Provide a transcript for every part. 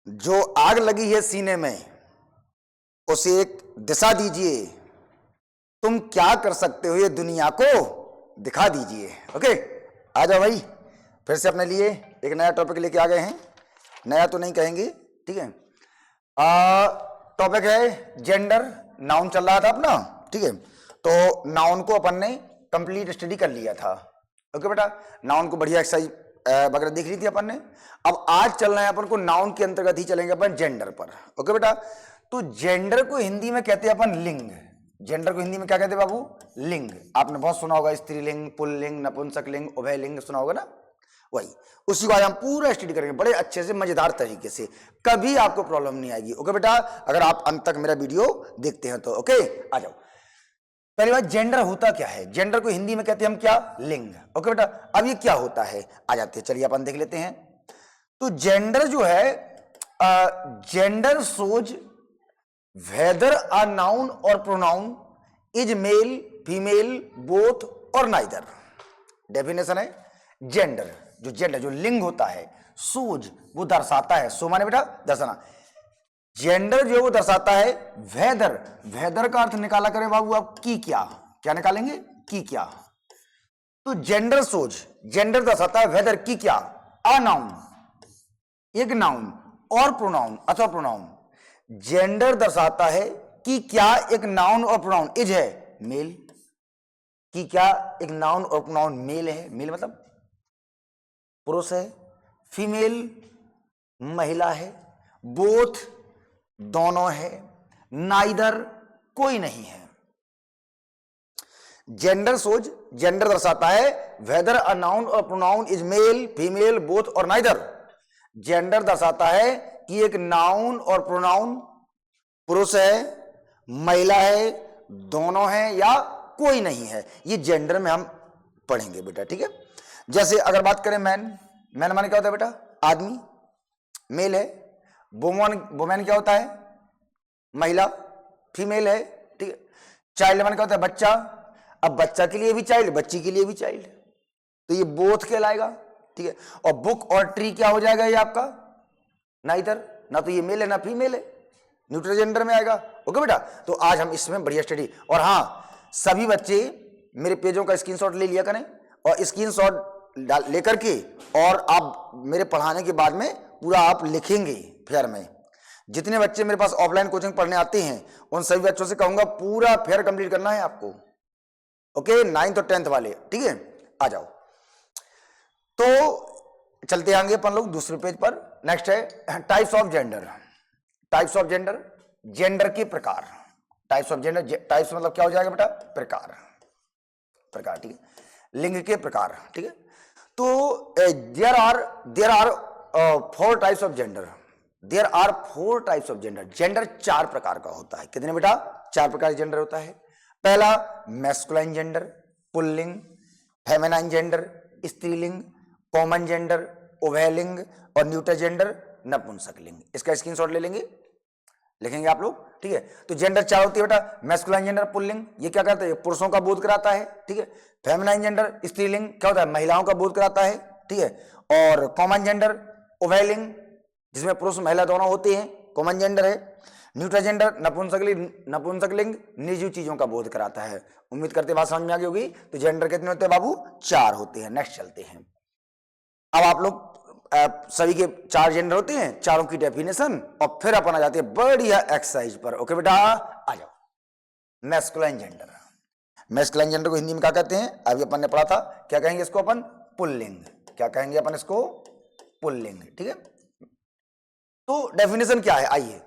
जो आग लगी है सीने में उसे एक दिशा दीजिए, तुम क्या कर सकते हो ये दुनिया को दिखा दीजिए। ओके, आ जाओ भाई, फिर से अपने लिए एक नया टॉपिक लेके आ गए हैं। नया तो नहीं कहेंगे, ठीक है। टॉपिक है जेंडर। नाउन चल रहा था अपना, ठीक है। तो नाउन को अपन ने कंप्लीट स्टडी कर लिया था। ओके बेटा, नाउन को बढ़िया एक्सरसाइज वगैरह देख ली थी अपन ने। अब आज चल रहे हैं अपन को नाउन के अंतर्गत ही चलेंगे अपन जेंडर पर। ओके बेटा, तो जेंडर को हिंदी में कहते हैं अपन लिंग। जेंडर को हिंदी में क्या कहते हैं बाबू? लिंग। आपने बहुत सुना होगा, स्त्रीलिंग, पुल्लिंग, नपुंसकलिंग, उभयलिंग, सुना होगा ना। वही, उसी को आज हम पूरा स्टडी करेंगे बड़े अच्छे से, मजेदार तरीके से। कभी आपको प्रॉब्लम नहीं आएगी। ओके बेटा, अगर आप अंत तक मेरा वीडियो देखते हैं तो। ओके, आ जाओ। पहली बात, जेंडर होता क्या है? जेंडर को हिंदी में कहते हैं हम क्या? लिंग। ओके बेटा, अब ये क्या होता है आ जाते हैं, चलिए अपन देख लेते हैं। तो जेंडर जो है, gender shows whether a noun और pronoun is male, female, both और नाइदर। डेफिनेशन है जेंडर, जो जेंडर जो लिंग होता है, सोज वो दर्शाता है। सो माने बेटा दर्शाना। जेंडर जो वो दर्शाता है वेदर। वेदर का अर्थ निकाला करें बाबू आप, की क्या। क्या निकालेंगे? की क्या। तो जेंडर सोज, जेंडर दर्शाता है वेदर की क्या, अ नाउन एक नाउन और प्रोनाउन अथवा प्रोनाउन। जेंडर दर्शाता है कि क्या एक नाउन और प्रोनाउन इज है मेल, कि क्या एक नाउन और प्रोनाउन मेल है। मेल मतलब पुरुष है, फीमेल महिला है, बोथ दोनों है, नाइदर कोई नहीं है। जेंडर सोज, जेंडर दर्शाता है वेदर अ नाउन और pronoun is male, female, both और नाइदर। जेंडर दर्शाता है कि एक नाउन और प्रोनाउन पुरुष है, महिला है, दोनों है या कोई नहीं है। ये जेंडर में हम पढ़ेंगे बेटा, ठीक है। जैसे अगर बात करें मैन, मैन माने क्या होता है बेटा? आदमी, मेल है। वुमन, वुमेन क्या होता है? महिला, फीमेल है, ठीक है। चाइल्ड माने क्या होता है? बच्चा। अब बच्चा के लिए भी चाइल्ड, बच्ची के लिए भी चाइल्ड, तो ये बोथ कहलाएगा, ठीक है। और बुक और ट्री क्या हो जाएगा? ये आपका नाइदर, ना तो ये मेल है ना फीमेल है, न्यूट्रल जेंडर में आएगा। ओके बेटा, तो आज हम इसमें बढ़िया स्टडी। और हाँ, सभी बच्चे मेरे पेजों का स्क्रीनशॉट ले लिया करें, और स्क्रीनशॉट लेकर के और आप मेरे पढ़ाने के बाद में पूरा आप लिखेंगे फेयर में। जितने बच्चे मेरे पास ऑफलाइन कोचिंग पढ़ने आते हैं उन सभी बच्चों से कहूंगा पूरा फेयर कंप्लीट करना है आपको। ओके, 9th और 10th वाले, ठीक है। आ जाओ, तो चलते आएंगे अपन लोग दूसरे पेज पर। नेक्स्ट है types of gender. Types of gender, gender के प्रकार। टाइप्स ऑफ जेंडर, टाइप्स मतलब क्या हो जाएगा बेटा? प्रकार, प्रकार, ठीक है। लिंग के प्रकार, ठीक है। तो there are 4 types of gender. There are 4 types of gender. Gender 4 प्रकार का होता है। कितने बेटा? 4 प्रकार का जेंडर होता है। पहला masculine gender, pulling, feminine gender, स्त्रीलिंग, कॉमन जेंडर, उभयलिंग और न्यूट्रल जेंडर, नपुंसकलिंग। इसका स्क्रीनशॉट ले लेंगे, लिखेंगे आप लोग, ठीक है। तो जेंडर 4 होती है बेटा। मैस्कुलाइन जेंडर पुल्लिंग, ये क्या करता है? पुरुषों का बोध कराता है, ठीक है। फेमिनाइन जेंडर स्त्रीलिंग क्या होता है? महिलाओं का बोध कराता है, ठीक है। और कॉमन जेंडर उभयलिंग, जिसमें पुरुष महिला दोनों होते हैं, कॉमन जेंडर है। न्यूट्रल जेंडर नपुंसकलिंग, नपुंसकलिंग निर्जीव चीजों का बोध कराता है। उम्मीद करते बात समझ में आ गई होगी। तो जेंडर कितने होते हैं बाबू? 4 होते हैं। नेक्स्ट चलते हैं। अब आप लोग सभी के 4 जेंडर होते हैं, चारों की डेफिनेशन, और फिर अपन आ जाते हैं बढ़िया एक्सरसाइज पर। ओके बेटा, आ जाओ। Masculine gender. मैस्कुलाइन जेंडर को हिंदी में क्या कहते हैं? अभी अपन ने पढ़ा था, क्या कहेंगे इसको अपन? पुल्लिंग। क्या कहेंगे अपन इसको? पुल्लिंग, ठीक है। तो डेफिनेशन क्या है आइए।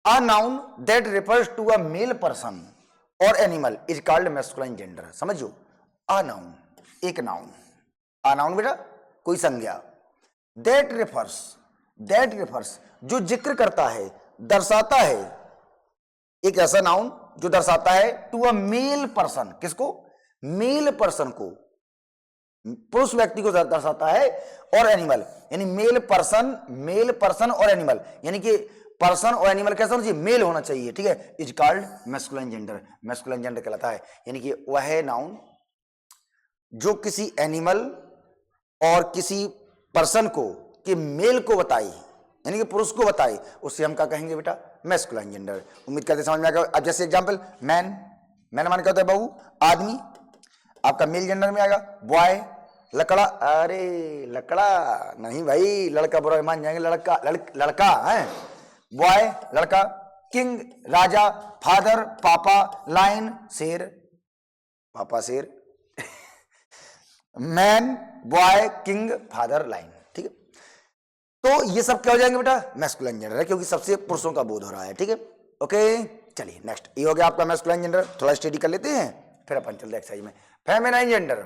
A noun that refers to a male person और animal is called masculine gender. समझो, अ नाउन एक नाउन, अ नाउन बेटा कोई संज्ञा, दैट रिफर्स जो जिक्र करता है, दर्शाता है, एक ऐसा नाउन जो दर्शाता है टू अ मेल पर्सन। किसको? मेल पर्सन को, पुरुष व्यक्ति को दर्शाता है, और एनिमल, यानी मेल पर्सन और एनिमल, यानी कि पर्सन और एनिमल कैसा होना चाहिए? मेल होना चाहिए, ठीक है। Is called masculine gender. Masculine gender कहलाता है, यानी कि वह नाउन जो किसी एनिमल और किसी पर्सन को कि मेल को बताए, यानी कि पुरुष को बताए, उससे हम क्या कहेंगे बेटा? Masculine gender. उम्मीद करते समझ में आ गया। अब जैसे एग्जांपल मैन, मैन माने क्या होता है बाबू? आदमी, आपका मेल जेंडर में आएगा। बॉय, लकड़ा, अरे लकड़ा नहीं भाई, लड़का बुरा मान जाएंगे, लड़का लड़का है, बॉय लड़का, किंग राजा, फादर पापा, लाइन शेर, पापा शेर man, boy, king, father, line. ठीक है, तो ये सब क्या हो जाएंगे बेटा? मैस्कुलाइन जेंडर है, क्योंकि सबसे पुरुषों का बोध हो रहा है। ठीक है, ओके चलिए नेक्स्ट, ये हो गया आपका मैस्कुलाइन जेंडर। थोड़ा स्टडी कर लेते हैं फिर अपन चलते एक्सरसाइज में। फेमिनाइन जेंडर,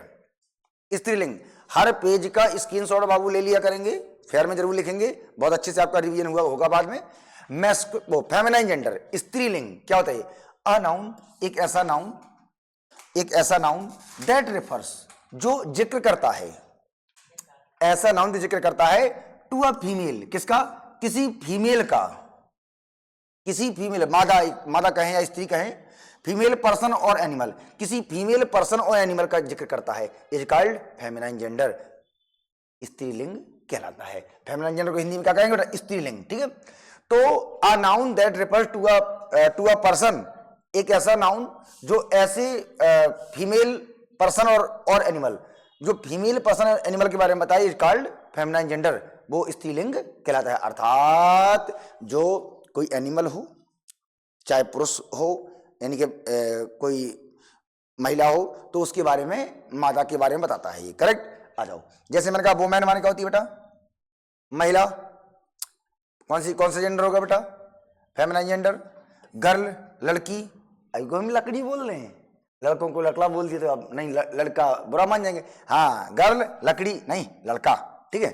स्त्रीलिंग। हर पेज का स्क्रीनशॉट बाबू ले लिया करेंगे, फेयर में जरूर लिखेंगे, बहुत अच्छे से आपका रिवीजन हुआ होगा बाद में। फेमिनाइन जेंडर, स्त्रीलिंग क्या होता है? अ नाउन, एक ऐसा नाउन दैट रेफर्स, जो जिक्र करता है, ऐसा नाउन जो जिक्र करता है टू अ फीमेल, किसका? किसी फीमेल का, किसी फीमेल, मादा कहें या स्त्री कहें, फीमेल पर्सन और एनिमल, किसी फीमेल पर्सन और एनिमल का जिक्र करता है, इज कॉल्ड फेमिनाइन जेंडर, स्त्रीलिंग कहलाता है। फेमिनाइन जेंडर को हिंदी में क्या कहेंगे बेटा? स्त्रीलिंग। ठीक है, तो a noun that refers to a person, एक ऐसा नाउन जो ऐसे फीमेल पर्सन और एनिमल, जो फीमेल पर्सन और एनिमल के बारे में बताइए, इज कॉल्ड फेमिनाइन जेंडर, वो स्त्रीलिंग कहलाता है। अर्थात जो कोई एनिमल हो, चाहे पुरुष हो, यानी कि कोई महिला हो, तो उसके बारे में, मादा के बारे में बताता है ये। करेक्ट, आ जाओ। जैसे मैंने कहा वोमेन माने क्या होती है बेटा? महिला। कौन सा जेंडर होगा बेटा? Feminine gender. गर्ल, लड़की, अभी को हम लकड़ी बोल रहे हैं, लड़कों को लकड़ा बोल दिए तो अब नहीं, लड़का बुरा मान जाएंगे। हाँ, गर्ल लकड़ी नहीं, लड़का। ठीक है,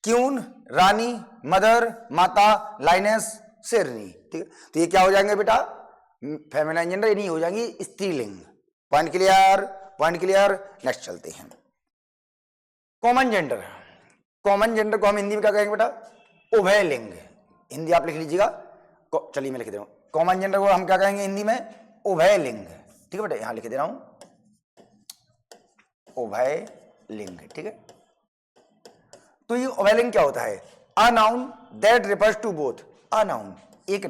क्यून रानी, मदर माता, लाइनेस शेरनी। ठीक है, तो ये क्या हो जाएंगे बेटा? फेमिनाइन जेंडर, ये नहीं हो जाएंगी स्त्रीलिंग। Point clear? Point clear. Next चलते हैं। कॉमन जेंडर, कॉमन जेंडर को हम हिंदी में क्या कहेंगे बेटा? उभयलिंग। हिंदी आप लिख लीजिएगा, चलिए मैं लिख दे रहा हूं। कॉमन जेंडर को हम क्या कहेंगे हिंदी में? उभयलिंग। ठीक है बेटा, यहां लिख दे रहा हूं, उभयलिंग। ठीक है, तो ये उभयलिंग क्या होता है? A noun that refers to both, a noun, एक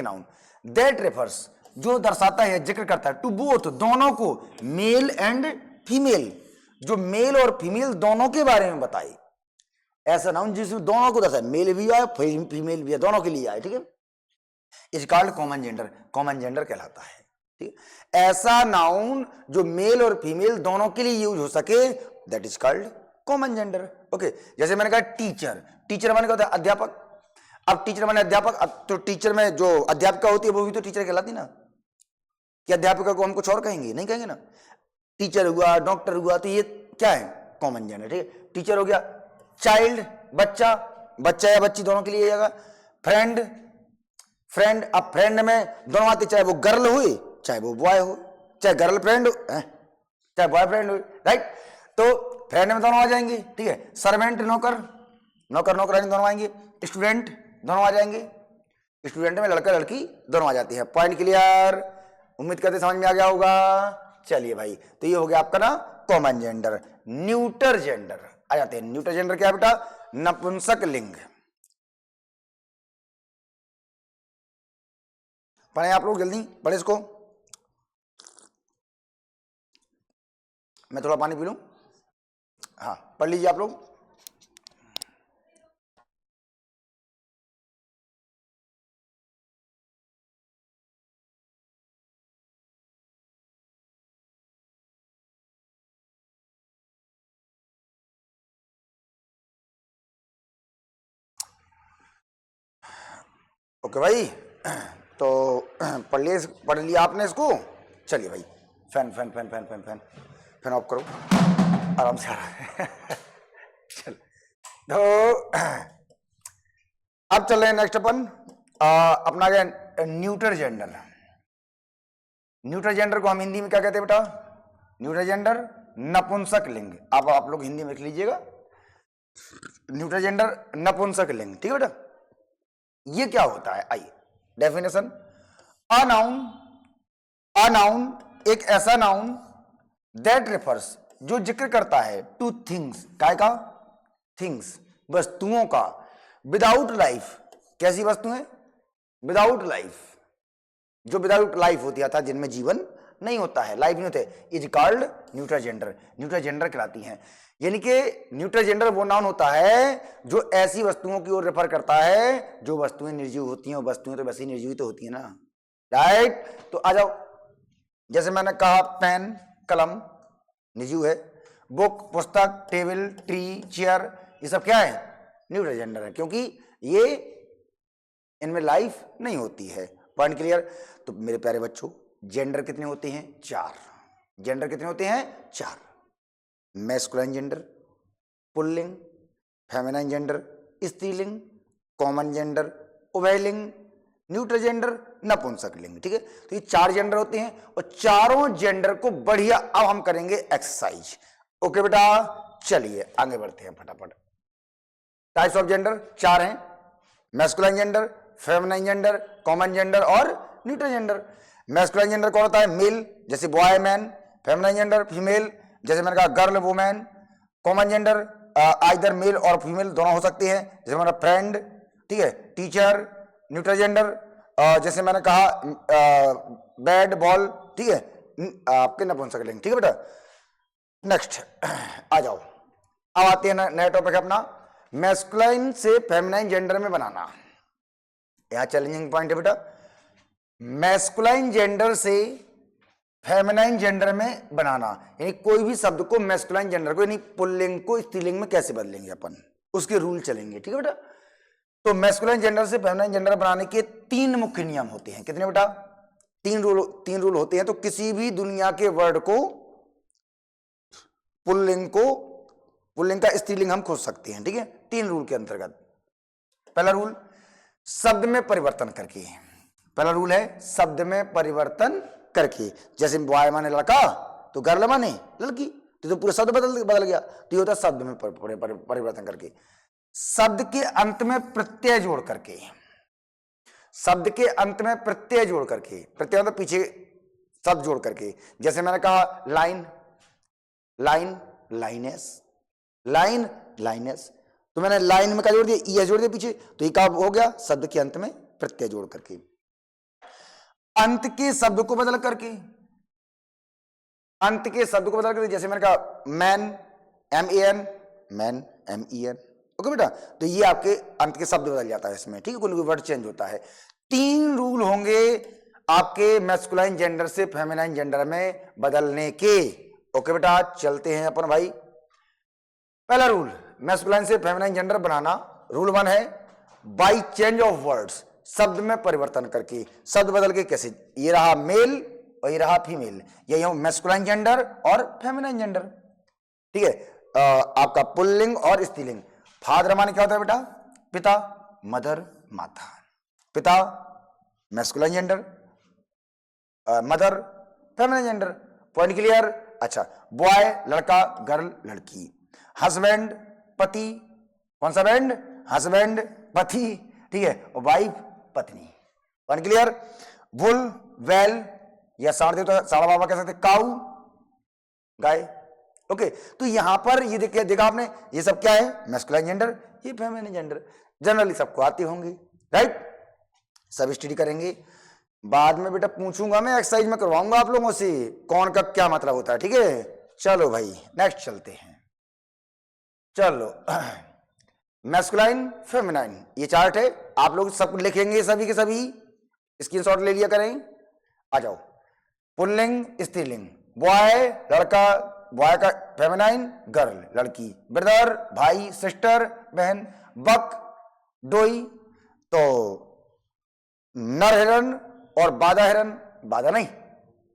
नाउन दैट रेफर्स, जो दर्शाता है, जिक्र करता है, टू बोथ, दोनों को, मेल एंड फीमेल, जो मेल और फीमेल दोनों के बारे में बताए, ऐसा नाउन जिसमें दोनों को दर्शाए, मेल भी आए फीमेल भी है, दोनों के लिए आए। ठीक है, is called common gender, common gender कहलाता है। ठीक है, ऐसा नाउन जो मेल और फीमेल दोनों के लिए यूज हो सके, that is called common gender. Okay, जैसे मैंने कहा टीचर, टीचर माने क्या होता है? अध्यापक। अब टीचर माने अध्यापक, अब तो टीचर में जो अध्यापिका होती है वो भी तो टीचर कहलाती ना, कि अध्यापिका को हम कुछ और कहेंगे? नहीं कहेंगे ना। टीचर हुआ, डॉक्टर हुआ, तो ये क्या है? Common gender. ठीक है, टीचर हो गया, चाइल्ड बच्चा, बच्चा या बच्ची दोनों के लिए जाएगा। फ्रेंड, फ्रेंड, अब फ्रेंड में दोनों आते, चाहे वो गर्ल हुई, चाहे वो बॉय हो, चाहे गर्ल फ्रेंड हो, चाहे बॉय फ्रेंड हो। राइट, तो फ्रेंड में दोनों आ जाएंगे। ठीक है, सर्वेंट, नौकर, नौकरानी दोनों आएंगे। स्टूडेंट दोनों आ जाएंगे, स्टूडेंट में लड़का लड़की दोनों आ जाती है। Point clear? उम्मीद करते समझ में आ गया होगा। चलिए भाई, तो ये हो गया आपका ना कॉमन जेंडर। न्यूटर जेंडर आ जाते हैं। न्यूटर जेंडर क्या है बेटा? नपुंसक लिंग। पढ़े आप लोग, जल्दी पढ़े इसको। मैं थोड़ा पानी पी लूं। हाँ, पढ़ लीजिए आप लोग। ओके भाई, तो पढ़ लिया आपने इसको। चलिए भाई, fan fan fan fan fan fan fan of करो, आराम से आ रहा है। चल, तो अब चल रहे हैं नेक्स्ट अपन, अपना गया न्यूटर जेंडर। न्यूटर जेंडर को हम हिंदी में क्या कहते हैं बेटा? न्यूटर जेंडर नपुंसक लिंग। आप लोग हिंदी में लिख लीजिएगा, न्यूटर जेंडर नपुंसक लिंग। ठीक है बेटा, ये क्या होता है? आइए डेफिनेशन। अ नाउन एक ऐसा नाउन दैट रेफर्स, जो जिक्र करता है टू थिंग्स, काय का, थिंग्स, वस्तुओं का, विदाउट लाइफ, कैसी वस्तुएं, विदाउट लाइफ, जो विदाउट लाइफ होती है अर्थात जिनमें जीवन नहीं होता है, लाइफ नहीं होते, is called neutral gender, neutral gender कहलाती हैं। यानी कि न्यूट्रल जेंडर वो नाउन होता है जो ऐसी वस्तुओं की ओर रेफर करता है जो वस्तुएं निर्जीव होती हैं, और वस्तुएं तो वैसे ही निर्जीव तो होती है ना, राइट। तो आ जाओ, जैसे मैंने कहा पेन, कलम निर्जीव है, बुक, पुस्तक, टेबल, ट्री, चेयर, ये सब क्या है, न्यूट्रल जेंडर है, क्योंकि ये इनमें लाइफ नहीं होती है। Point clear. तो मेरे प्यारे बच्चों, जेंडर कितने होते हैं, 4। जेंडर कितने होते हैं, 4। Masculine gender, pulling, feminine gender, स्त्रीलिंग, कॉमन जेंडर, उभयलिंग, न्यूट्रल जेंडर, नपुंसकलिंग। ठीक है, तो ये 4 जेंडर होते हैं, और चारों जेंडर को बढ़िया अब हम करेंगे एक्सरसाइज। ओके बेटा, चलिए आगे बढ़ते हैं फटाफट। टाइप्स ऑफ जेंडर 4 हैं, masculine gender, feminine gender, common gender और न्यूट्रल जेंडर। मैस्कुलाइन जेंडर कौन होता है, मेल, जैसे boy man. Feminine gender female, जैसे मैंने कहा girl women. Common gender either male और फीमेल दोनों हो सकती है, जैसे हमारा फ्रेंड, ठीक है, टीचर। न्यूट्रल जेंडर जैसे मैंने कहा बैट बॉल, ठीक है, आपके नपुंसकलिंग। ठीक है बेटा, नेक्स्ट आ जाओ। अब आते हैं नया टॉपिक अपना, मैस्कुलाइन से फेमिनाइन जेंडर में बनाना। यहां चैलेंजिंग पॉइंट है बेटा, मैस्कुलाइन जेंडर से फेमिनाइन जेंडर में बनाना, यानी कोई भी शब्द को मैस्कुलाइन जेंडर को यानी पुल्लिंग को स्त्रीलिंग में कैसे बदलेंगे अपन, उसके रूल चलेंगे। ठीक है बेटा, तो मैस्कुलाइन जेंडर से फेमिनाइन जेंडर बनाने के 3 मुख्य नियम होते हैं। कितने बेटा, 3 रूल होते हैं। तो किसी भी दुनिया के वर्ड को पुल्लिंग का स्त्रीलिंग हम खोज सकते हैं। ठीक है, 3 रूल के अंतर्गत। पहला रूल, शब्द में परिवर्तन करके। पहला रूल है शब्द में परिवर्तन करके, जैसे बॉय माने लड़का तो गर्ल माने लड़की, तो पूरा शब्द बदल गया। तो ये होता है शब्द में परिवर्तन करके। शब्द के अंत में प्रत्यय जोड़ करके, शब्द के अंत में प्रत्यय जोड़ करके, प्रत्यय मतलब पीछे शब्द जोड़ करके, जैसे मैंने कहा लाइन, लाइन, लाइनेस, लाइन, लाइनेस, तो मैंने लाइन में क्या जोड़ दिया, ई जोड़ दिया पीछे, तो ये क्या हो गया, शब्द के अंत में प्रत्यय जोड़ करके। अंत के शब्द को बदल करके, अंत के शब्द को बदल करके, जैसे मैंने कहा man, MEN, man, MEN। Okay बेटा, तो ये आपके अंत के शब्द बदल जाता है इसमें। ठीक है, कोई वर्ड चेंज होता है। 3 रूल होंगे आपके मैस्कुलाइन जेंडर से फेमिनाइन जेंडर में बदलने के। ओके बेटा, चलते हैं अपन भाई। पहला रूल, मैस्कुलाइन से फेमिनाइन जेंडर बनाना। रूल 1 है बाय चेंज ऑफ वर्ड्स, शब्द में परिवर्तन करके। शब्द बदल के कैसे, ये रहा मेल और ये रहा फीमेल, यही हो मैस्कुलाइन जेंडर और फेमिनाइन जेंडर। ठीक है, आपका पुल्लिंग और स्त्रीलिंग। फादर माने क्या होता है बेटा, पिता, मदर, माता। पिता masculine gender, mother feminine gender. Point clear. अच्छा, बॉय लड़का, गर्ल लड़की। हस्बैंड पति, कौन सा बैंड, हस्बैंड पति, ठीक है, और वाइफ पत्नी। Point clear. बुल, वेल, या साढ़े बाबा कह सकते, काऊ गाय। ओके, तो यहां पर ये देखा आपने, ये सब क्या है, मैस्कुलाइन जेंडर, ये फेमिनाइन जेंडर। जनरली सबको आती होंगी, राइट, सब स्टडी करेंगे। बाद में बेटा पूछूंगा मैं, एक्सरसाइज में करवाऊंगा आप लोगों से कौन का क्या मतलब होता है। ठीक है, चलो भाई नेक्स्ट चलते हैं। चलो मैस्कुलाइन फेमिनाइन, ये चार्ट है, आप लोग सब लिखेंगे, सभी के सभी स्क्रीनशॉट ले लिया करें। आ जाओ, पुल्लिंग स्त्रीलिंग, बॉय लड़का, बॉय का फेमिनाइन, गर्ल लड़की, ब्रदर भाई, सिस्टर बहन, बक डोई, तो नर हिरन और बाधा हिरन, बाधा नहीं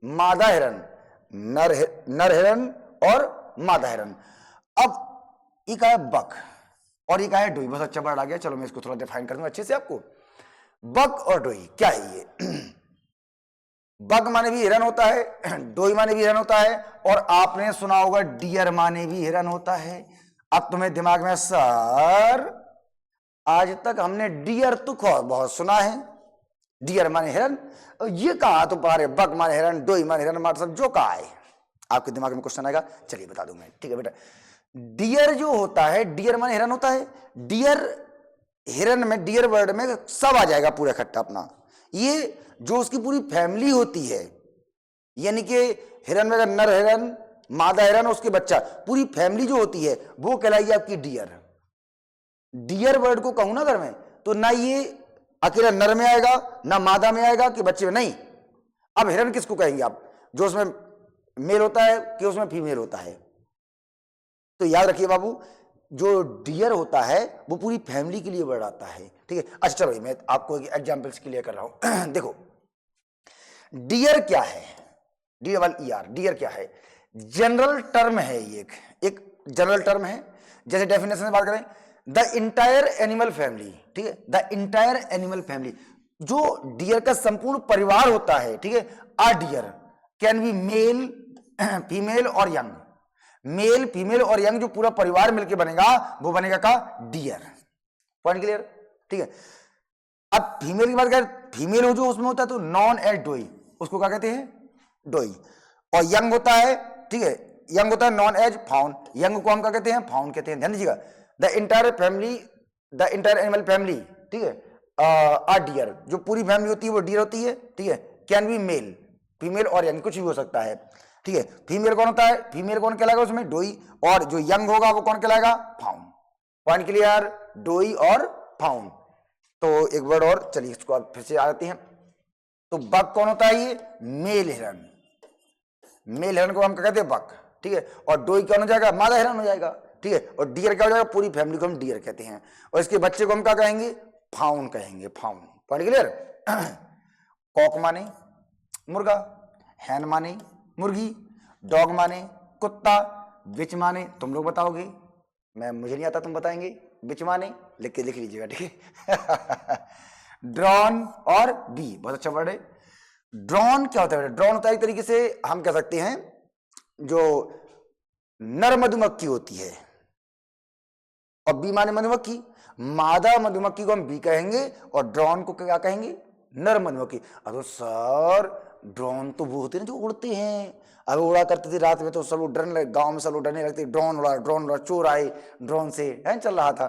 मादा हिरन, नर हिरन और मादा हिरन। अब ये का है बक और ये का है डोई, बस अच्छा वर्ड आ गया। चलो मैं इसको थोड़ा डिफाइन कर दूंगा अच्छे से आपको। बक और डोई क्या है ये, बग माने भी हिरन होता है, डोई माने भी हिरन होता है, और आपने सुना होगा डियर माने भी हिरन होता है। अब तुम्हें दिमाग में, सर आज तक हमने डियर तो बहुत सुना है, डियर माने हिरन, ये कहा तो पा रहे बग माने हिरन, डोई माने हिरन, माने सब जो कहा है। आपके दिमाग में क्वेश्चन आएगा, चलिए बता दूं मैं, ठीक है बेटा। डियर जो होता है, डियर माने हिरन होता है, डियर हिरन में, डियर वर्ड में सब आ जाएगा पूरा इकट्ठा अपना। ये जो उसकी पूरी फैमिली होती है, यानी कि हिरन में अगर नर हिरन, मादा हिरन, उसके बच्चा, पूरी फैमिली जो होती है वो कहलाएगी आपकी डियर। डियर वर्ड को कहूं ना अगर मैं, तो ना ये अकेला नर में आएगा, ना मादा में आएगा कि बच्चे में, नहीं। अब हिरन किसको कहेंगे आप, जो उसमें मेल होता है कि उसमें फीमेल होता है। तो याद रखिए बाबू, जो डियर होता है वो पूरी फैमिली के लिए वर्ड आता है, ठीक है। अच्छा चलो मैं आपको एक एग्जांपल्स क्लियर कर रहा हूं। देखो डियर क्या है, DEER, डियर क्या है, जनरल टर्म है, ये एक जनरल टर्म है। जैसे डेफिनेशन से बात करें, द इंटायर एनिमल फैमिली, ठीक है, द इंटायर एनिमल फैमिली, जो डियर का संपूर्ण परिवार होता है, ठीक है। A deer can be male, female और यंग, मेल, फीमेल और यंग, जो पूरा परिवार मिलकर बनेगा वो बनेगा का डियर। पॉइंट क्लियर, ठीक है। अब फीमेल की बात करें, फीमेल हो जो उसमें होता है तो नॉन एज डोई, उसको क्या कहते हैं, डोई। और यंग होता है, ठीक है, यंग होता है नॉन एज फाउन, यंग को हम क्या कहते हैं, फाउन कहते हैं। ध्यान दीजिएगा, the entire family, the entire animal family, ठीक है, आ डियर, जो पूरी फैमिली होती है वो डियर होती है, ठीक है। कैन बी मेल, फीमेल और यंग, कुछ भी हो सकता है, ठीक है। फीमेल कौन होता है, फीमेल कौन कहलाएगा उसमें, डोई, और जो यंग होगा वो कौन कहलाएगा, फाउन। पॉइंट क्लियर, डोई और फाउन। तो एक वर्ड और, चलिए इसको आप फिर से आ जाते हैं। तो बक कौन होता है, ये मेल हिरन, मेल हिरन को हम क्या कहते हैं, बक, ठीक है। और डोई कौन हो जाएगा, मादा हिरन हो जाएगा, ठीक है। और डियर क्या हो जाएगा, पूरी फैमिली को हम डियर कहते हैं। और इसके बच्चे को हम क्या कहेंगे, फाउन कहेंगे, फाउन। Point clear. कॉक माने मुर्गा, हैन माने मुर्गी, डॉग माने कुत्ता, विच माने, तुम लोग बताओगे, मैं, मुझे नहीं आता, तुम बताएंगे, विच माने, लिख लीजिएगा, ठीक है। ड्रॉन और बी, बहुत अच्छा वर्ड है। ड्रॉन क्या होता है, ड्रॉन होता है एक तरीके से हम कह सकते हैं जो नर मधुमक्खी होती है, और बी माने मधुमक्खी, मादा मधुमक्खी को हम बी कहेंगे और ड्रोन को क्या कहेंगे, नर मधुमक्खी। अरे सर ड्रोन तो वो होते हैं जो उड़ते हैं, अब उड़ा करते थे रात में तो सब लोग डरने लगे, गांव में सब लोग डरने लगते, ड्रोन उड़ा, चोर आए ड्रोन से, है चल रहा था।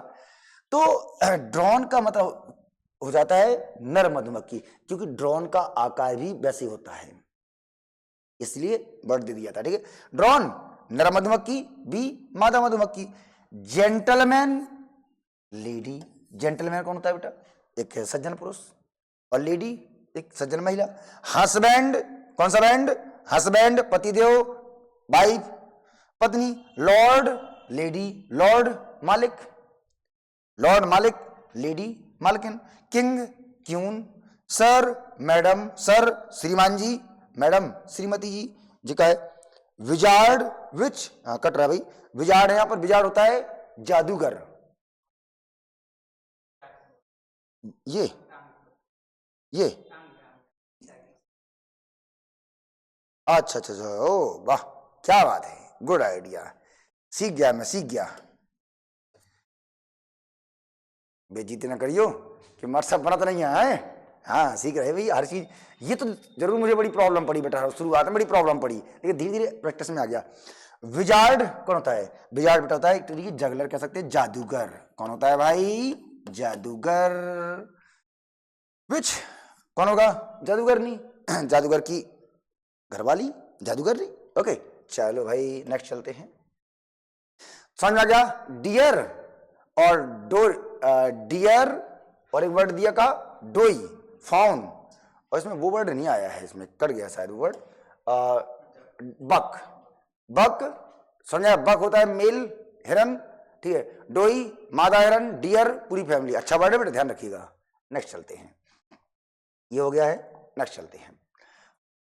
तो ड्रोन का मतलब हो जाता है नर मधुमक्खी, क्योंकि ड्रोन का आकार भी वैसे होता है, इसलिए वर्ड दे दिया था, ठीक है। ड्रोन नर मधुमक्खी, बी मादा मधुमक्खी। जेंटलमैन लेडी, जेंटलमैन कौन होता है बेटा, एक सज्जन पुरुष, और लेडी एक सज्जन महिला। हस्बैंड कौन सा बैंड, हस्बैंड पतिदेव, वाइफ पत्नी। लॉर्ड लेडी, लॉर्ड मालिक, लॉर्ड मालिक, लेडी मालकिन। King queen, sir madam, sir श्रीमान जी, मैडम श्रीमती जी जी का है। विजार्ड विच, कट रहा है भाई, विजार्ड है यहां पर, विजार्ड होता है जादूगर, ये अच्छा अच्छा अच्छा, ओ वाह क्या बात है, गुड आइडिया, सीख गया, मैं सीख गया। बेइज्जती ना करियो कि मर सब बना तो नहीं है, हाँ सीख रहे भाई हर चीज। ये तो जरूर मुझे बड़ी प्रॉब्लम पड़ी बेटा, शुरुआत में बड़ी प्रॉब्लम पड़ी, लेकिन धीरे धीरे प्रैक्टिस में आ गया। विजार्ड कौन होता है, विजार्ड बेटा होता है एक तरीके जगलर कह सकते हैं, जादूगर। कौन होता है भाई, जादूगर। विच कौन होगा, जादूगर नहीं, जादूगर की घरवाली, जादूगर नहीं। ओके चलो भाई नेक्स्ट चलते हैं, समझ में आ गया। डियर और डो, डियर और एक वर्ड दिया का डोई, फाउन, और इसमें वो वर्ड नहीं आया है, इसमें कट गया शायद वो वर्ड, बक, बक समझा, बक होता है मेल हिरन, ठीक है। डोई मादा हिरन, डियर पूरी फैमिली, अच्छा वर्ड है बेटा ध्यान रखिएगा। नेक्स्ट चलते हैं, ये हो गया है, नेक्स्ट चलते हैं।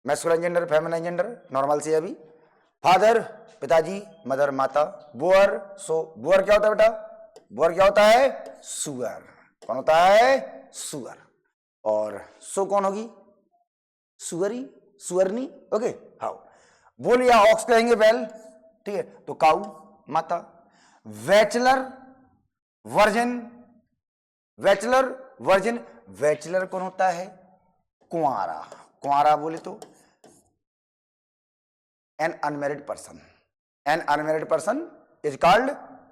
Masculine gender, feminine gender, normal से अभी। फादर पिताजी, मदर माता। बोअर सो, बोअर क्या होता है बेटा, बोअर क्या होता है, सुअर। कौन होता है, सुअर। और सो कौन होगी, सुअरी, सुअरनी। ओके हाउ, बोल या ऑक्स कहेंगे बैल, ठीक है, तो काऊ माता। Bachelor virgin, bachelor virgin, bachelor कौन होता है, कुंवारा, कुंवारा बोले तो। An unmarried person, an unmarried person is called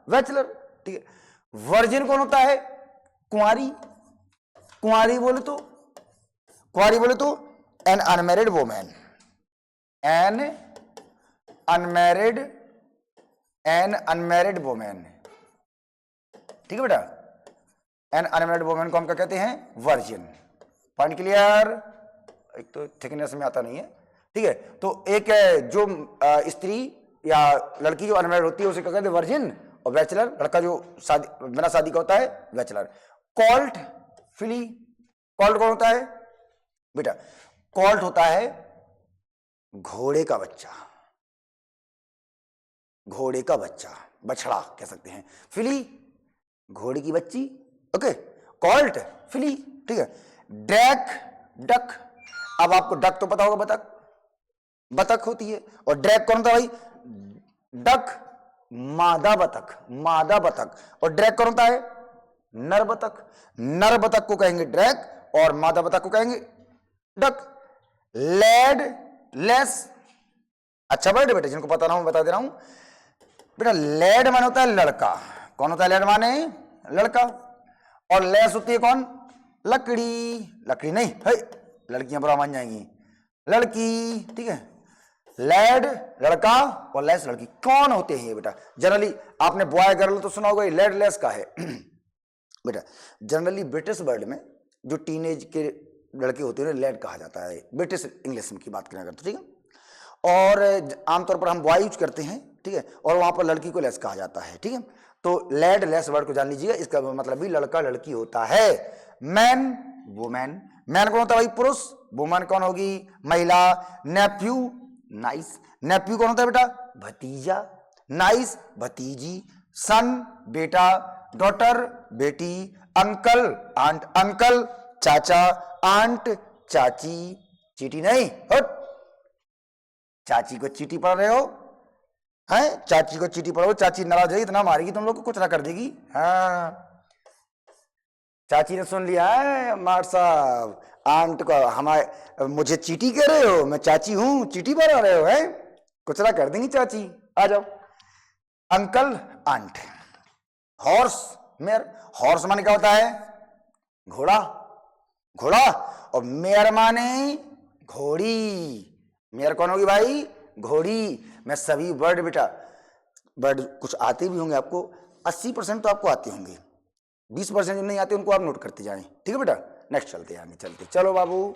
bachelor, ठीक है। वर्जिन कौन होता है? कुंवारी, कुंवारी बोले तो, कुंवारी बोले तो an unmarried women, an unmarried, an unmarried women, ठीक है बेटा। एन अनमैरिड वोमेन को हम क्या कहते हैं? वर्जिन। Point clear? एक तो थिकनेस में आता नहीं है, ठीक है। तो एक जो स्त्री या लड़की जो अनमैरिड होती है उसे क्या कहते हैं? वर्जिन। और बैचलर लड़का जो शादी बिना शादी का होता है, बैचलर। कॉल्ट, फिली, कॉल्ट कौन होता है बेटा? कॉल्ट होता है घोड़े का बच्चा, घोड़े का बच्चा, बछड़ा कह सकते हैं। फिली घोड़े की बच्ची, ओके। कॉल्ट, फिली, ठीक है। ड्रैक, डक, अब आपको डक तो पता होगा, बतख, बतख होती है। और ड्रैक कौन होता है भाई? डक, मादा बतख, मादा बतख। और ड्रैक कौन होता है? नर बतख, नर बतख को कहेंगे ड्रैक और मादा बतख को कहेंगे डक। लेड, लेस, अच्छा वर्ड है बेटा, जिनको पता ना हो बता दे रहा हूं बेटा। लेड माने होता है लड़का, कौन होता है लेड माने? लड़का। और लेस होती है कौन? लकड़ी, लकड़ी नहीं है, लड़कियां बुरा मान जाएंगी, लड़की, ठीक है। लेड लड़का और लेस लड़की। कौन होते हैं ये बेटा? जनरली आपने बॉय गर्ल तो सुना होगा, लेड लेस का है बेटा। जनरली ब्रिटिश वर्ल्ड में जो टीनेज के लड़के होते हैं लेड कहा जाता है, ब्रिटिश इंग्लिश की बात करें अगर तो, ठीक है। और आमतौर पर हम बॉय यूज करते हैं, ठीक है, और वहां पर लड़की को लेस कहा जाता है, ठीक है। तो लेड लेस वर्ड को जान लीजिएगा, इसका मतलब भी लड़का लड़की होता है। मैन, वुमेन, मैन कौन होता है भाई? पुरुष। वुमन कौन होगी? महिला। नेफ्यू, नाइस, नेफ्यू कौन होता है बेटा? भतीजा, नाइस, भतीजी। सन, बेटा। डॉटर, बेटी। अंकल, आंट, अंकल, चाचा, आंट, चाची, चीटी नहीं, हट, चाची को चीटी पढ़ रहे हो हैं? चाची को चीटी पढ़ो, चाची नाराज है, इतना मारेगी तुम लोग को, कुछ ना कर देगी। हाँ, चाची ने सुन लिया है मार साहब, आंट को हमारे मुझे चीटी कह रहे हो, मैं चाची हूं, चीटी पढ़ा रहे हो, है कुछ ना कर देंगी चाची, आ जाओ। Uncle, aunt. Horse, mare, horse माने क्या होता है? घोड़ा, घोड़ा। और मेयर माने घोड़ी, मेयर कौन होगी भाई? घोड़ी। मैं सभी वर्ड बेटा, वर्ड कुछ आते भी होंगे आपको, 80% तो आपको आते होंगे, 20% जो नहीं आते उनको आप नोट करते जाएं, ठीक है बेटा। नेक्स्ट चलते हैं आगे, चलते चलो बाबू।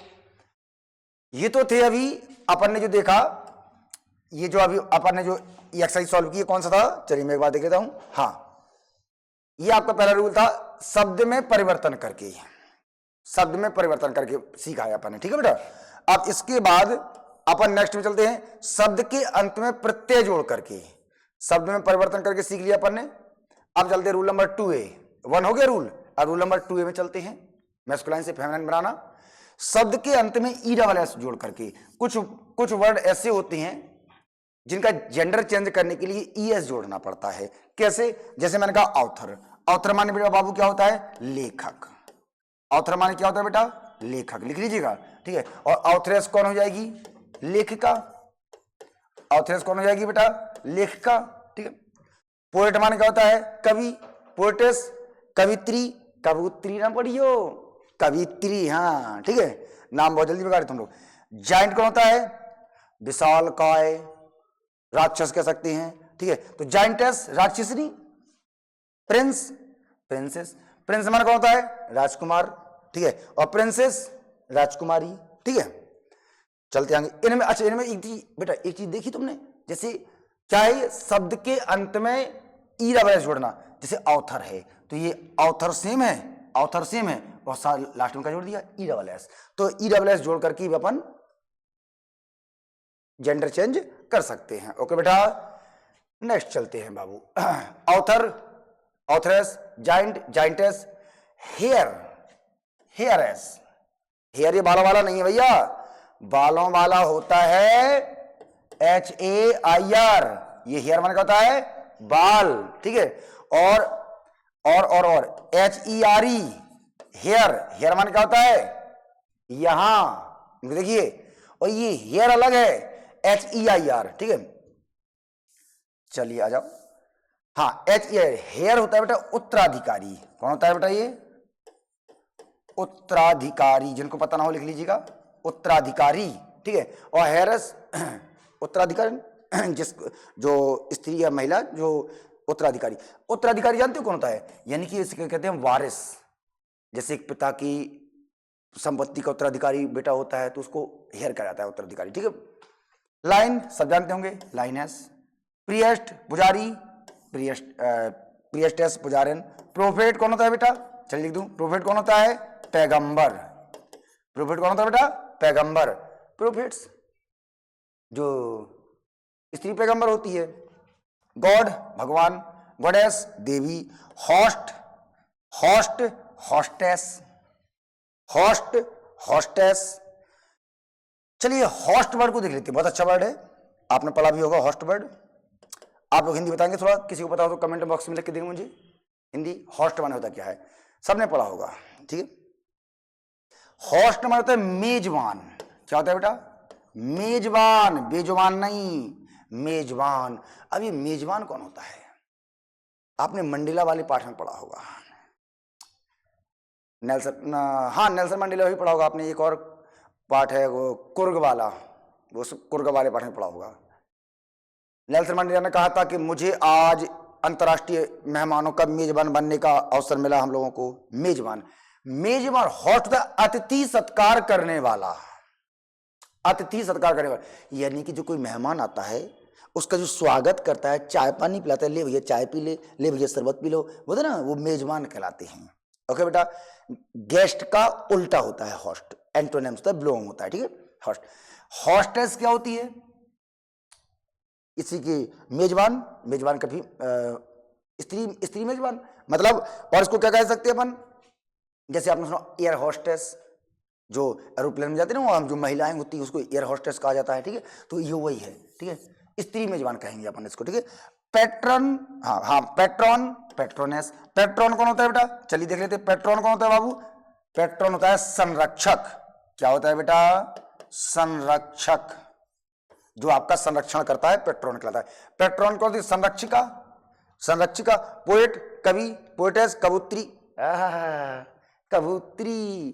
ये तो थे अभी अपन ने जो देखा, ये जो अभी अपन ने जो एक्सरसाइज सॉल्व की, कौन सा था? चलिए मैं एक बार देख लेता हूं। हाँ, ये आपका पहला रूल था, शब्द में परिवर्तन करके, शब्द में परिवर्तन करके सीखा है अपन ने, ठीक है बेटा। अब इसके बाद अपन नेक्स्ट में चलते हैं, शब्द के अंत में प्रत्यय जोड़ करके, शब्द में परिवर्तन करके सीख लिया अपन ने। अब चलते हैं रूल नंबर 2A, 1 हो गया रूल। अब रूल नंबर 2A में चलते हैं, मैस्कुलाइन से फेमिनिन बनाना। शब्द के अंत में ESS जोड़ करके, कुछ वर्ड ऐसे होते हैं जिनका जेंडर चेंज करने के लिए ES जोड़ना पड़ता है। कैसे? जैसे मैंने कहा ऑथर, ऑथर माने बेटा बाबू क्या होता है? लेखक। ऑथर माने क्या होता है बेटा? लेखक, लिख लीजिएगा, ठीक है। और ऑथरेस कौन हो जाएगी? लेखिका। ऑथरेस कौन हो जाएगी बेटा? लेखिका, ठीक है। पोएट माने क्या होता है? कवि, पोएटेस। कवित्री, कबूतरी ना पढ़ियो, कवित्री, हाँ ठीक है, नाम बहुत जल्दी बिगाड़े तुम लोग। जाइंट कौन होता है? विशाल काय, राक्षस कह सकते हैं, ठीक है। तो जाइंटेस राक्षसनी। प्रिंस, प्रिंसेस, प्रिंस माने कौन होता है? राजकुमार, ठीक है। और प्रिंसेस राजकुमारी, ठीक है। चलते आगे इनमें। अच्छा, इनमें एक चीज बेटा, एक चीज देखी तुमने, जैसे क्या है, शब्द के अंत में ESS जोड़ना। जैसे ऑथर है तो ये ऑथर सेम है, ऑथर सेम है, और लास्ट में क्या जोड़ दिया? ESS। तो ESS जोड़ करके भी अपन जेंडर चेंज कर सकते हैं। ओके बेटा, नेक्स्ट चलते हैं बाबू। Author, authoress, giant, giantess. Heir, heiress, heir ये बालों वाला नहीं है भैया, बालों वाला होता है HAIR, ये हेयर माने क्या होता है? बाल, ठीक है। और HERE, हेयर, हेयर माने क्या होता है? यहां देखिए, और ये हेयर अलग है, HEIR, ठीक है। चलिए आ जाओ। हाँ, HEIR, हेयर होता है बेटा उत्तराधिकारी। कौन होता है बेटा ये? उत्तराधिकारी। जिनको पता ना हो लिख लीजिएगा, उत्तराधिकारी, ठीक है। और हेयरस उत्तराधिकारी, जिस जो स्त्री या महिला जो उत्तराधिकारी। उत्तराधिकारी जानते हो कौन होता है? यानी कि इसे कहते हैं वारिस। जैसे एक पिता की संपत्ति का उत्तराधिकारी बेटा होता है तो उसको हेयर कहा जाता है उत्तराधिकारी, ठीक है। लाइन सब जानते होंगे, लाइनस। प्रिएस्ट पुजारी, प्रिएस्टेस पुजारिन। प्रोफेट कौन होता है बेटा? चलिए लिख दूं, प्रोफेट कौन होता है? पैगंबर। प्रोफेट कौन होता है बेटा? पैगंबर। प्रोफेट्स जो स्त्री पैगंबर होती है। गॉड भगवान, गॉडेस देवी, host host hostess, host hostess. चलिए होस्ट वर्ड को देख लेते हैं, बहुत अच्छा वर्ड है, आपने पढ़ा भी होगा होस्ट वर्ड। आप लोग हिंदी बताएंगे थोड़ा, किसी को पता हो तो कमेंट बॉक्स में लिख के देंगे मुझे हिंदी होस्ट माने होता क्या है, सबने पढ़ा होगा, ठीक है। होस्ट माने होता है मेजबान। क्या होता है बेटा? मेजबान, बेजुबान नहीं, मेजबान। अब ये मेजबान कौन होता है? आपने मंडेला वाले पाठ में पढ़ा होगा, नेल्सन, हाँ नेल्सन मंडेला भी पढ़ा होगा आपने। एक और पाठ है वो कुर्ग वाला, वो कुर्ग वाले पाठ में पढ़ा होगा। नेल्सन मंडेला ने कहा था कि मुझे आज अंतर्राष्ट्रीय मेहमानों का मेजबान बनने का अवसर मिला हम लोगों को। मेजबान, मेजबान होस्ट था अतिथि सत्कार करने वाला, अतिथि सत्कार करने वाला। यानी कि जो कोई मेहमान आता है उसका जो स्वागत करता है, चाय पानी पिलाता है, ले भैया चाय पी ले भैया शरबत पी लो, बोलते ना, वो मेजबान कहलाते हैं। ओके बेटा, गेस्ट का उल्टा होता है होस्ट, एंटोनिम्स होता है, बिलोंग होता है, ठीक है। होस्ट, होस्टेस क्या होती है? इसी की मेजबान, मेजबान कभी स्त्री मेजबान मतलब। और इसको क्या कह सकते हैं अपन? जैसे आपने सुना एयर होस्टेस, जो एरोप्लेन में जाते हैं ना, वो जो महिलाएं होती है उसको एयर होस्टेस कहा जाता है, ठीक है। तो ये वही है, ठीक है, स्त्री मेजबान कहेंगे अपन इसको, ठीक है। पैट्रन, हाँ पैट्रॉन, पैट्रोनेस। पैट्रॉन कौन होता है बेटा? चलिए देख लेते हैं, पैट्रॉन कौन होता है बाबू? पैट्रॉन होता है संरक्षक। क्या होता है बेटा? संरक्षक, जो आपका संरक्षण करता है पैट्रॉन कहलाता है। पैट्रॉन कौन होती है? संरक्षिका, संरक्षिका। पोएट, कवि, पोएटेस, कबूतरी, कबूतरी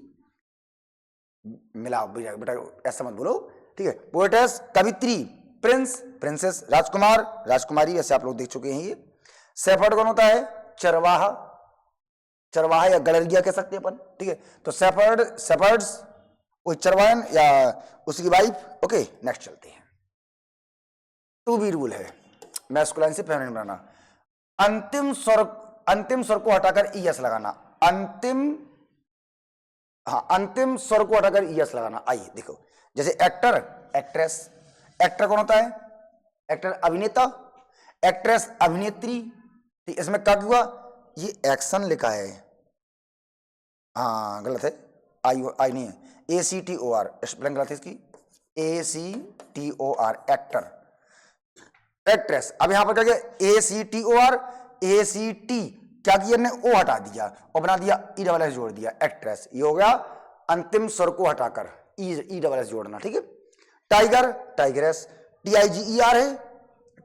मिला बेटा, ऐसा मत बोलो, ठीक है। पोएटेस, कवित्री। Prince, princess. राजकुमार, राजकुमारी, वैसे आप लोग देख चुके हैं ये। शेफर्ड कौन होता है? चरवाहा, चरवाहा या गड़रिया कह सकते हैं अपन, ठीक है। तो शेफर्ड, शेफर्ड्स, वो चरवाहन या उसकी वाइफ। ओके नेक्स्ट चलते हैं। टू बी रूल है, मैस्कुलाइन से फेमिनिन बनाना। अंतिम स्वर को हटाकर ईएस लगाना। अंतिम स्वर को हटाकर ईएस लगाना। आइए देखो, जैसे एक्टर, एक्ट्रेस। एक्टर कौन होता है? एक्टर अभिनेता, एक्ट्रेस अभिनेत्री। इसमें क्या हुआ? ये एक्शन लिखा है, हाँ गलत है, आई नहीं है, ACTOR, स्पेलिंग गलत है इसकी, ACTOR, एक्टर। एक्ट्रेस, अब यहां पर क्या किया? ACTOR, ACT क्या किया ने? ओ हटा दिया और बना दिया ESS जोड़ दिया, एक्ट्रेस। ये हो गया अंतिम स्वर को हटाकर ESS जोड़ना, ठीक है। Tiger, tigress. TIGER है,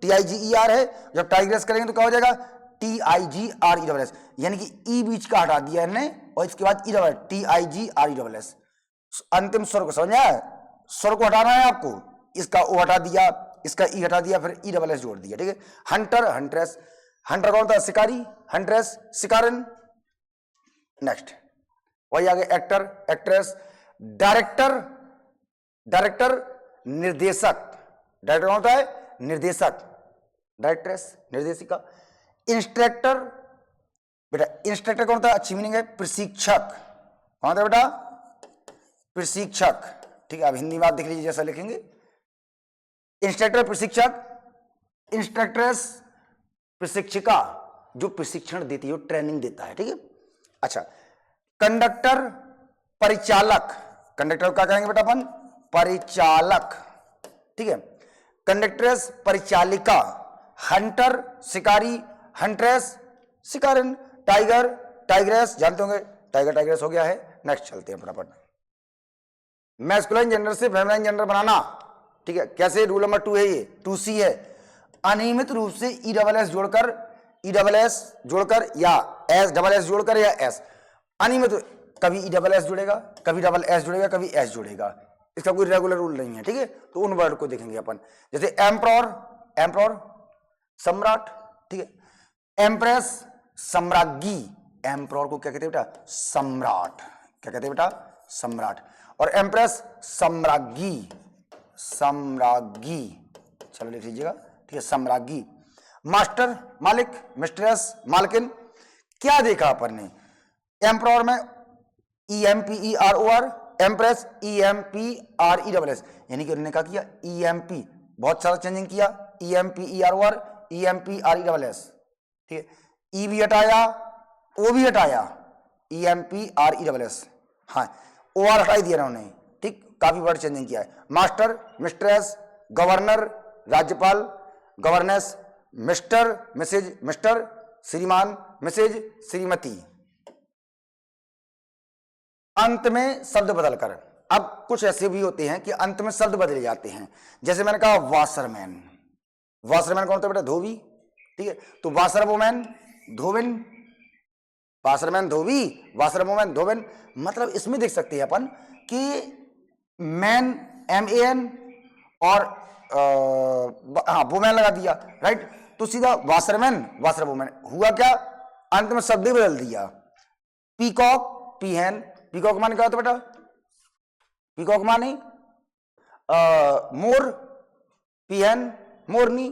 TIGER है। जब टाइग्रेस करेंगे तो क्या हो जाएगा? TIGRESS, यानी कि ई बीच का हटा दिया इन्होंने और इसके बाद TIGRESS। अंतिम स्वर को समझ आया? स्वर को हटाना है आपको, इसका ओ हटा दिया, इसका ई हटा दिया, फिर ESS जोड़ दिया, ठीक है। Hunter, huntress. हंटर कौन होता है? शिकारी, हंट्रेस शिकारिन। नेक्स्ट वही आगे, एक्टर, एक्ट्रेस। डायरेक्टर, डायरेक्टर निर्देशक। डायरेक्टर कौन होता है? निर्देशक। डायरेक्ट्रेस निर्देशिका। इंस्ट्रक्टर, बेटा इंस्ट्रक्टर कौन होता है? अच्छी मीनिंग है, प्रशिक्षक। कौन होता है बेटा? प्रशिक्षक, ठीक है। अब हिंदी में आप देख लीजिए जैसा लिखेंगे, इंस्ट्रक्टर प्रशिक्षक, इंस्ट्रक्ट्रेस प्रशिक्षिका, जो प्रशिक्षण देती है, ट्रेनिंग देता है, ठीक है। अच्छा, कंडक्टर परिचालक। कंडक्टर क्या कहेंगे बेटा अपन? परिचालक, ठीक है। कंडक्ट्रेस परिचालिका। हंटर शिकारी, हंट्रेस शिकारिन। टाइगर, टाइग्रेस जानते होंगे, टाइगर टाइग्रेस हो गया है। नेक्स्ट चलते हैं फटाफट। मैस्कुलाइन जेंडर से फेमिनाइन जेंडर बनाना। ठीक है, कैसे? रूल नंबर 2 है ये, 2C है, अनियमित रूप से ई डबल एस जोड़कर या एस डबल एस जोड़कर या एस, अनियमित, कभी ई डबल एस जुड़ेगा, कभी डबल एस जुड़ेगा, कभी एस जुड़ेगा, इसका कोई रेगुलर रूल नहीं है, ठीक है। तो उन वर्ड को देखेंगे अपन, जैसे एम्प्रॉर सम्राट, ठीक है, एम्प्रेस सम्राज्ञी, एम्प्रॉर को क्या कहते हैं बेटा? सम्राट, क्या कहते हैं बेटा? सम्राट, और एम्प्रेस सम्राज्ञी, चलो लिख लीजिएगा, ठीक है, सम्राज्ञी। मास्टर मालिक, मिस्ट्रेस मालकिन। क्या देखा अपन ने? एम्प्रॉर में EMPEROR, एम्प्रेस EMPRESS, यानी कि उन्होंने क्या किया? EMP, बहुत सारा चेंजिंग किया, EMPEROR EMPRESS, ठीक है, ई भी हटाया, ओ भी हटाया, EMPRESS, हाँ, OR हटाई दिया ना उन्होंने, ठीक, काफी वर्ड चेंजिंग किया है। मास्टर, मिस्ट्रेस, गवर्नर, राज्यपाल, गवर्नेस, मिस्टर, मिसेज, मिस्टर, श्रीमान, मिसेज, श्रीमती। अंत में शब्द बदलकर, अब कुछ ऐसे भी होते हैं कि अंत में शब्द बदले जाते हैं, जैसे मैंने कहा वाशरमैन, वाशरमैन कौन होता है बेटा? धोबी, ठीक है, तो वाशरवुमैन धोबिन, वाशरमैन धोबी, वाशरवुमैन धोबिन, मतलब इसमें देख सकते हैं अपन कि मैन MAN और वुमैन लगा दिया, राइट, तो सीधा वाशरमैन वाशरवुमैन हुआ, क्या? अंत में शब्द ही बदल दिया। पीकॉक पीहन, पीकॉक माने क्या होता है बेटा? पीकॉक माने मोर, पीहन मोरनी,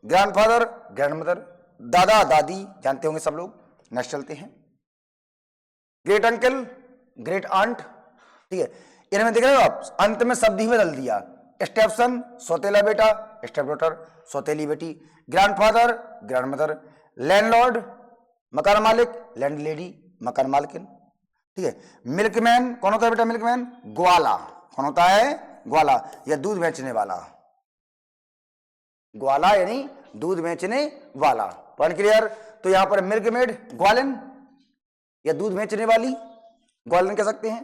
ग्रैंडफादर ग्रैंडमदर, दादा दादी, जानते होंगे सब लोग। नेक्स्ट चलते हैं, ग्रेट अंकल, ग्रेट आंट, ठीक है, इनमें देख रहे हो आप, अंत में शब्द ही बदल दिया। स्टेपसन सौतेला बेटा, स्टेप डॉटर सौतेली बेटी, ग्रैंडफादर ग्रैंडमदर, लैंडलॉर्ड मकान मालिक, लैंडलेडी मकान मालकिन, ठीक है। मिल्कमैन कौन होता है बेटा? मिल्कमैन ग्वाला, कौन होता है? ग्वाला, या दूध बेचने वाला, ग्वाला यानी दूध बेचने वाला। Point clear? तो यहां पर मिल्कमेड ग्वालिन, या दूध बेचने वाली ग्वालिन कह सकते हैं।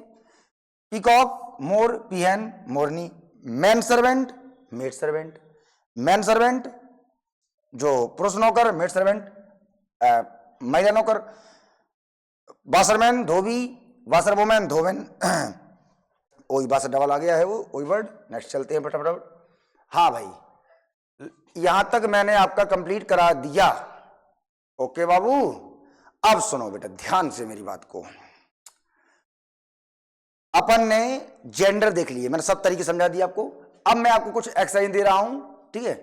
पीकॉक मोर, पीहन मोरनी, man servant maid servant, man servant जो पुरुष नौकर, मेड सर्वेंट महिला नौकर, वाशरमैन धोबी, वाशरवुमैन धोबिन, वही वाशर डबल आ गया है वो, वही वर्ड। नेक्स्ट चलते हैं फटाफट। हाँ भाई, यहां तक मैंने आपका कंप्लीट करा दिया, ओके बाबू। अब सुनो बेटा ध्यान से मेरी बात को, अपन ने जेंडर देख लिए, मैंने सब तरीके समझा दिया आपको। अब मैं आपको कुछ एक्सरसाइज दे रहा हूं, ठीक है,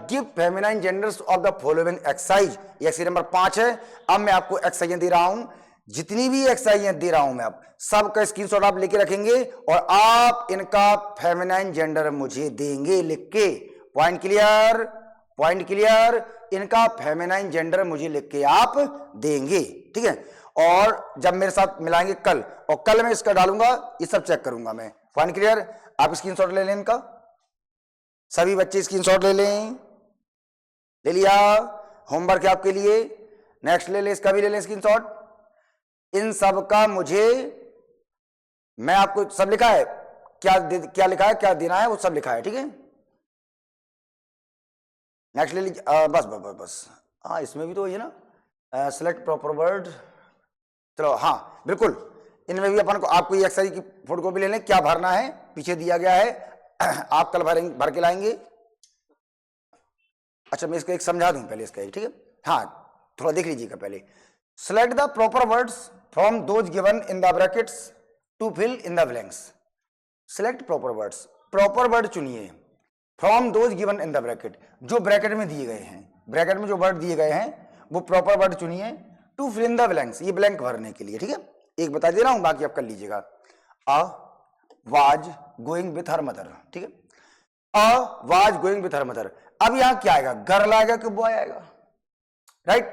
give feminine genders of the following exercise, ये एक्सरसाइज नंबर 5 है। अब मैं आपको एक्सरसाइज दे रहा हूं, जितनी भी एक्सरसाइज दे रहा हूं मैं, अब सबका स्क्रीनशॉट आप लेके रखेंगे और आप इनका फेमिनाइन जेंडर मुझे देंगे लिख के। Point clear? Point clear? इनका फेमिनाइन जेंडर मुझे लिख के आप देंगे, ठीक है। और जब मेरे साथ मिलाएंगे कल, और कल मैं इसका डालूंगा, ये सब चेक करूंगा मैं। Point clear? आप स्क्रीनशॉट ले लें इनका, सभी बच्चे स्क्रीनशॉट ले लें। ले लिया? होमवर्क है आपके लिए। नेक्स्ट ले लें, इसका भी ले लें स्क्रीनशॉट। इन सब का मुझे, मैं आपको सब लिखा है, क्या लिखा है, क्या देना है, वो सब लिखा है, ठीक है। नेक्स्ट ले लीजिए, बस बस बस बस, हाँ इसमें भी तो है ना, सिलेक्ट प्रॉपर वर्ड। चलो हाँ बिल्कुल, इनमें भी अपन को, आपको ये एक्सरसाइज की फोटो कॉपी ले लें, क्या भरना है पीछे दिया गया है, आप कल भर के लाएंगे। अच्छा मैं इसका एक समझा दूं पहले, इसका एक, ठीक है, हाँ थोड़ा देख लीजिएगा पहले। Select the proper words from those given in the brackets to fill in the blanks. Select proper words, proper word चुनिए from those given in the bracket, जो ब्रैकेट में दिए गए हैं, ब्रैकेट में जो वर्ड दिए गए हैं वो प्रॉपर वर्ड चुनिए। To fill in the blanks, ये ब्लैंक भरने के लिए, ठीक है। एक बता दे रहा हूं, बाकी आप कर लीजिएगा। अ was going with her mother, ठीक है, अ was going with her mother. अब यहां क्या आएगा, गर्ल आएगा कि बॉय आएगा, right.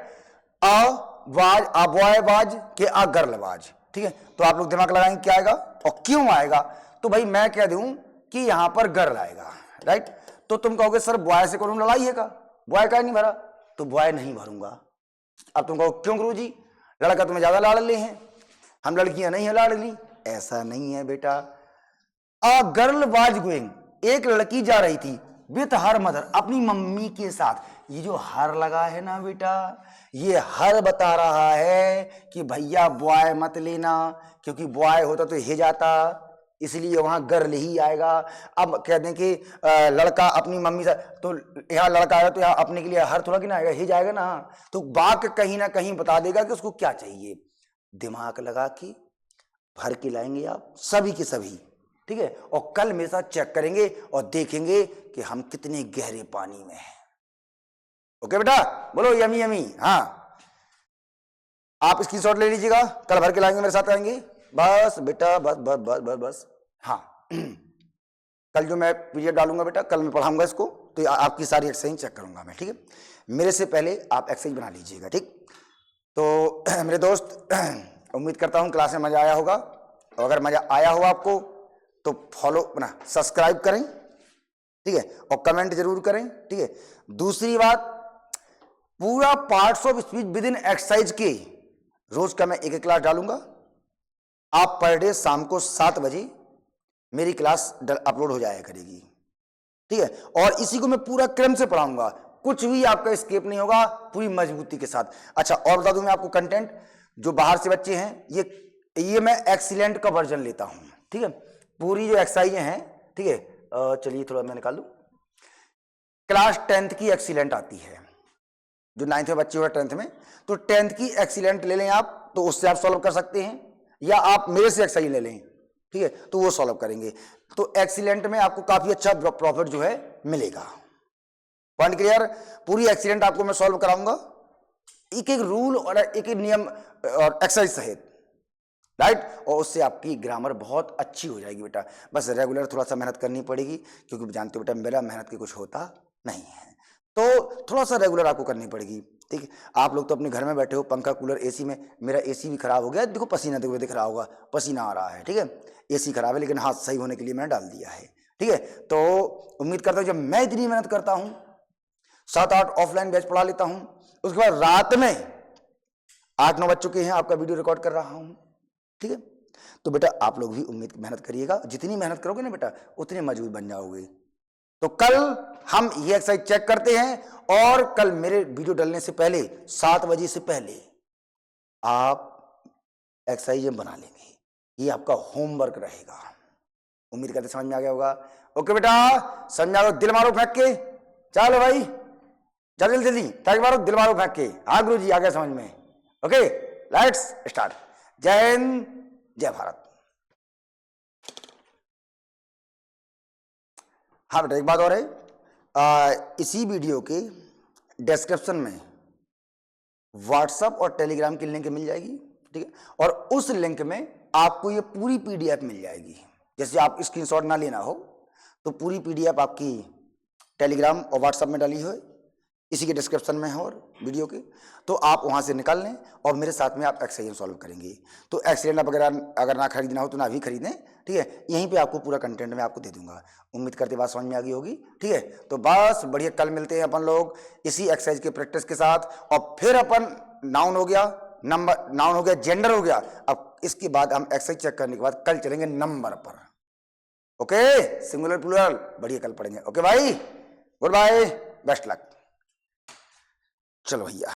A was, a boy was के अ गर्ल वाज, ठीक है। तो आप लोग दिमाग लगाएंगे क्या आएगा और क्यों आएगा। तो भाई मैं कह दूं कि यहां पर गर्ल आएगा, राइट। तो तुम कहोगे सर बॉय से कॉलम लड़ाई है का, बॉय का नहीं भरा, तो बॉय नहीं भरूंगा। अब तुम कहो क्यों गुरु जी, लड़का तुम्हें ज्यादा लाडले हैं, हम लड़कियां नहीं है लाडली। ऐसा नहीं है बेटा। अ गर्ल वाज गोइंग, एक लड़की जा रही थी विथ हर मदर, अपनी मम्मी के साथ। ये जो हर लगा है ना बेटा, ये हर बता रहा है कि भैया बॉय मत लेना, क्योंकि बॉय होता तो हे जाता, इसलिए वहां गर्ल ही आएगा। अब कह दें कि लड़का अपनी मम्मी से, तो यहाँ लड़का आएगा तो यहाँ अपने के लिए हर थोड़ा कि ना आएगा, ही जाएगा ना। तो वाक्य कहीं ना कहीं बता देगा कि उसको क्या चाहिए। दिमाग लगा के भर के लाएंगे आप सभी के सभी, ठीक है। और कल मेरे साथ चेक करेंगे और देखेंगे कि हम कितने गहरे पानी में हैं। ओके बेटा, बोलो यमी यमी। हाँ, आप स्क्रीनशॉट ले लीजिएगा, कल भर के लाएंगे, मेरे साथ आएंगे। बस बेटा, बस बस बस बस बस। हाँ कल जो मैं पीडीएफ डालूंगा बेटा, कल मैं पढ़ाऊंगा इसको, तो आपकी सारी एक्सरसाइज चेक करूंगा मैं, ठीक है। मेरे से पहले आप एक्सरसाइज बना लीजिएगा, ठीक। तो मेरे दोस्त, उम्मीद करता हूं क्लास में मजा आया होगा, और अगर मजा आया हो आपको तो फॉलो अपना सब्सक्राइब करें, ठीक है, और कमेंट जरूर करें, ठीक है। दूसरी बात, पूरा parts of speech with in exercise के रोज का मैं एक क्लास डालूंगा। आप पर डे शाम को 7 बजे मेरी क्लास अपलोड हो जाया करेगी, ठीक है। और इसी को मैं पूरा क्रम से पढ़ाऊंगा, कुछ भी आपका स्केप नहीं होगा, पूरी मजबूती के साथ। अच्छा, और बता दूं मैं आपको, कंटेंट जो बाहर से बच्चे हैं, ये मैं एक्सीलेंट का वर्जन लेता हूं, ठीक है। पूरी जो एक्सरसाइजें हैं, ठीक है, चलिए थोड़ा मैं निकाल लूं। क्लास 10th की एक्सीलेंट आती है, जो 9th में बच्चे हुए 10th में, तो 10th की एक्सीलेंट ले लें आप, तो उससे आप सॉल्व कर सकते हैं, या आप मेरे से एक्सरसाइज ले लें, ठीक है, तो वो सॉल्व करेंगे। तो एक्सीलेंट में आपको काफी अच्छा प्रॉफिट जो है मिलेगा। Point clear? पूरी एक्सीलेंट आपको मैं सॉल्व कराऊंगा, एक एक रूल और एक एक नियम और एक्सरसाइज सहित, राइट। और उससे आपकी ग्रामर बहुत अच्छी हो जाएगी बेटा। बस रेगुलर थोड़ा सा मेहनत करनी पड़ेगी, क्योंकि जानते हो बेटा मेरा मेहनत के कुछ होता नहीं है, तो थोड़ा सा रेगुलर आपको करनी पड़ेगी, ठीक है। आप लोग तो अपने घर में बैठे हो, पंखा कूलर एसी में, मेरा एसी भी खराब हो गया, देखो पसीना देखो दिख रहा होगा, पसीना आ रहा है, ठीक है। एसी खराब है, लेकिन हाथ सही होने के लिए मैंने डाल दिया है, ठीक है। तो उम्मीद करता हूँ जब मैं इतनी मेहनत करता हूँ, 7-8 ऑफलाइन बैच पढ़ा लेता हूँ, उसके बाद रात में 8-9 बज चुके हैं, आपका वीडियो रिकॉर्ड कर रहा हूँ, ठीक है। तो बेटा आप लोग भी मेहनत करिएगा, जितनी मेहनत करोगे ना बेटा उतने मजबूत बन जाओगे। तो कल हम ये एक्सरसाइज चेक करते हैं, और कल मेरे वीडियो डालने से पहले 7 बजे से पहले आप एक्सरसाइज बना लेंगे, ये आपका होमवर्क रहेगा। उम्मीद करते समझ में आ गया होगा। ओके बेटा, समझ में आ गया? दिल मारो फेंक के, चलो भाई जल्दी जल्दी ताकि मारो, दिल मारो फेंक के। हाँ गुरु जी, आ गया समझ में। Okay, let's start. जय हिंद, जय भारत। हाँ बेटा, एक बात और है, इसी वीडियो के डिस्क्रिप्शन में व्हाट्सएप और टेलीग्राम की लिंक मिल जाएगी, ठीक है। और उस लिंक में आपको ये पूरी पीडीएफ मिल जाएगी। जैसे आप स्क्रीनशॉट ना लेना हो, तो पूरी पीडीएफ आपकी टेलीग्राम और व्हाट्सएप में डाली हो, इसी के डिस्क्रिप्शन में है, और वीडियो के, तो आप वहां से निकाल लें, और मेरे साथ में आप एक्सरसाइज सॉल्व करेंगे। तो एक्सीलेंट आप अगर ना खरीदना हो तो ना भी खरीदें, ठीक है। यहीं पे आपको पूरा कंटेंट मैं आपको दे दूंगा। उम्मीद करते बात समझ में आ गई होगी, ठीक है। तो बस बढ़िया, कल मिलते हैं अपन लोग इसी एक्सरसाइज के प्रैक्टिस के साथ। और फिर अपन नाउन हो गया, नंबर, नाउन हो गया, जेंडर हो गया। अब इसके बाद हम एक्सरसाइज चेक करने के बाद कल चलेंगे नंबर पर। ओके, सिंगुलर प्लूरल बढ़िया कल पढ़ेंगे। ओके भाई, गुड बाय, बेस्ट लक। चलो भैया।